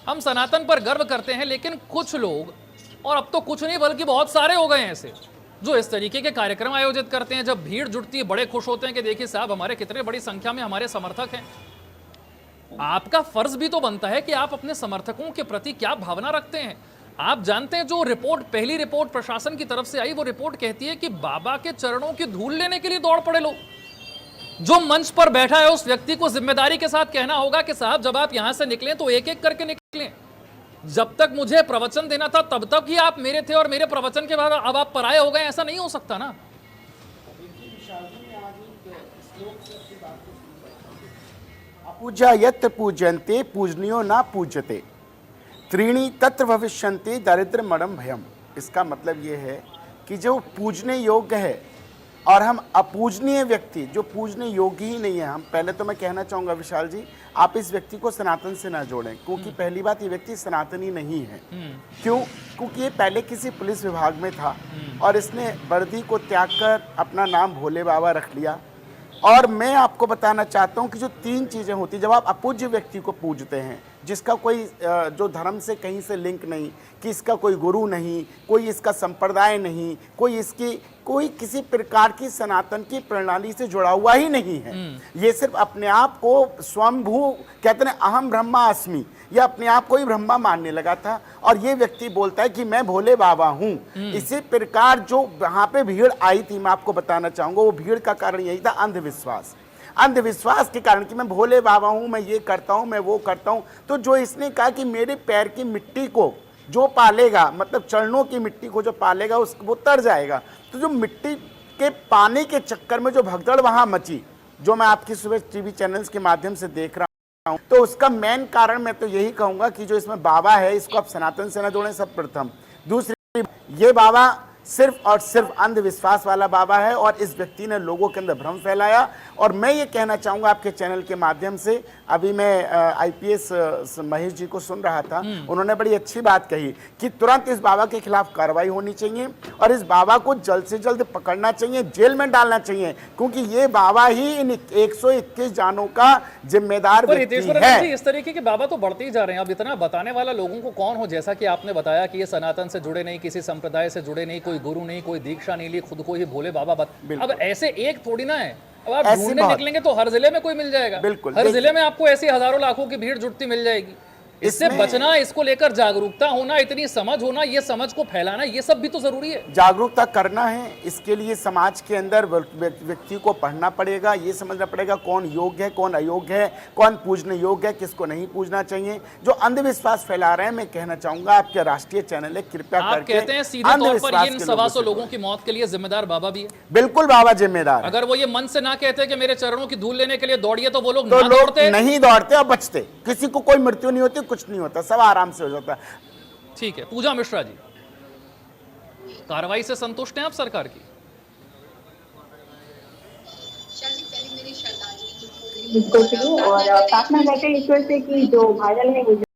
हम सनातन पर गर्व करते हैं, लेकिन कुछ लोग, और अब तो कुछ नहीं बल्कि बहुत सारे हो गए हैं ऐसे, जो इस तरीके के कार्यक्रम आयोजित करते हैं। जब भीड़ जुटती है बड़े खुश होते हैं कि देखिए साहब हमारे कितने बड़ी संख्या में हमारे समर्थक हैं। आपका फर्ज भी तो बनता है कि आप अपने समर्थकों के प्रति क्या भावना रखते हैं। आप जानते हैं जो रिपोर्ट, पहली रिपोर्ट प्रशासन की तरफ से आई, वो रिपोर्ट कहती है कि बाबा के चरणों की धूल लेने के लिए दौड़ पड़े लोग। जो मंच पर बैठा है उस व्यक्ति को जिम्मेदारी के साथ कहना होगा कि साहब जब आप यहां से निकलें तो एक एक करके निकलें। जब तक मुझे प्रवचन देना था तब तक ही आप मेरे थे और मेरे प्रवचन के बाद अब आप पराये हो गए, ऐसा नहीं हो सकता ना। पूजा यत्र पूजन्ते पूजनियो ना पूजते त्रीणी तत्र भविष्यन्ते दरिद्र मरम भयम। इसका मतलब ये है कि जो पूजने योग्य है और हम अपूजनीय व्यक्ति, जो पूजने योग्य ही नहीं है, हम पहले तो मैं कहना चाहूँगा विशाल जी, आप इस व्यक्ति को सनातन से ना जोड़ें, क्योंकि पहली बात ये व्यक्ति सनातनी नहीं है। क्यों? क्योंकि ये पहले किसी पुलिस विभाग में था और इसने वर्दी को त्याग कर अपना नाम भोले बाबा रख लिया। और मैं आपको बताना चाहता हूं कि जो तीन चीज़ें होती, जब आप अपूज्य व्यक्ति को पूजते हैं, जिसका कोई जो धर्म से कहीं से लिंक नहीं, कि इसका कोई गुरु नहीं, कोई इसका संप्रदाय नहीं, कोई किसी प्रकार की सनातन की प्रणाली से जुड़ा हुआ ही नहीं है, ये सिर्फ अपने आप को स्वयंभू कहते हैं अहम ब्रह्मा अस्मि, ये अपने आप को ही ब्रह्मा मानने लगा था। और ये व्यक्ति बोलता है कि मैं भोले बाबा हूँ। इसी प्रकार जो वहाँ पे भीड़ आई थी, मैं आपको बताना चाहूँगा, वो भीड़ का कारण यही था अंधविश्वास। अंधविश्वास के कारण कि मैं भोले बाबा हूँ, मैं ये करता हूँ, मैं वो करता हूँ। तो जो इसने कहा कि मेरे पैर की मिट्टी को जो पालेगा, मतलब चरणों की मिट्टी को जो पालेगा उसको वो तर जाएगा। तो जो मिट्टी के पाने के चक्कर में जो भगदड़ वहाँ मची, जो मैं आपकी सुबह टीवी चैनल्स के माध्यम से देख रहा हूँ, तो उसका मेन कारण मैं तो यही कहूँगा कि जो इसमें बाबा है, इसको आप सनातन से न जोड़ें, सब प्रथम। दूसरी, ये बाबा सिर्फ और सिर्फ अंधविश्वास वाला बाबा है और इस व्यक्ति ने लोगों के अंदर भ्रम फैलाया। और मैं ये कहना चाहूँगा आपके चैनल के माध्यम से, अभी मैं आईपीएस महेश जी को सुन रहा था, उन्होंने बड़ी अच्छी बात कही कि तुरंत इस बाबा के खिलाफ कार्रवाई होनी चाहिए और इस बाबा को जल्द से जल्द पकड़ना चाहिए, जेल में डालना चाहिए, क्योंकि ये बाबा ही इन 121 जानों का जिम्मेदार व्यक्ति है। इस तरीके के बाबा तो बढ़ते ही जा रहे हैं। अब इतना बताने वाला लोगों को कौन हो, जैसा कि आपने बताया कि ये सनातन से जुड़े नहीं, किसी संप्रदाय से जुड़े नहीं, कोई गुरु नहीं, कोई दीक्षा नहीं ली, खुद को ही भोले बाबा अब ऐसे एक थोड़ी ना है। अब आप ढूंढने निकलेंगे तो हर जिले में कोई मिल जाएगा। बिल्कुल, हर जिले में आपको ऐसी हजारों लाखों की भीड़ जुटती मिल जाएगी। इससे बचना, इसको लेकर जागरूकता होना, इतनी समझ होना, ये समझ को फैलाना, ये सब भी तो जरूरी है। जागरूकता करना है, इसके लिए समाज के अंदर व्यक्ति को पढ़ना पड़ेगा, ये समझना पड़ेगा कौन योग्य है, कौन अयोग्य है, कौन पूजने योग्य है, किसको नहीं पूजना चाहिए। जो अंधविश्वास फैला रहे हैं, मैं कहना चाहूंगा आपके राष्ट्रीय चैनल है, कृपया करके। कहते हैं सीधे तौर पर इन 125 लोगों की मौत के लिए जिम्मेदार बाबा भी है। बिल्कुल बाबा जिम्मेदार। अगर वो ये मन से ना कहते कि मेरे चरणों की धूल लेने के लिए दौड़िए, तो वो लोग नहीं दौड़ते और बचते, किसी को कोई मृत्यु नहीं होती, कुछ नहीं होता, सब आराम से हो जाता है। ठीक है, पूजा मिश्रा जी, कार्रवाई से संतुष्ट हैं आप सरकार की? बिल्कुल, और प्रार्थना करते हैं ईश्वर से कि जो वायरल है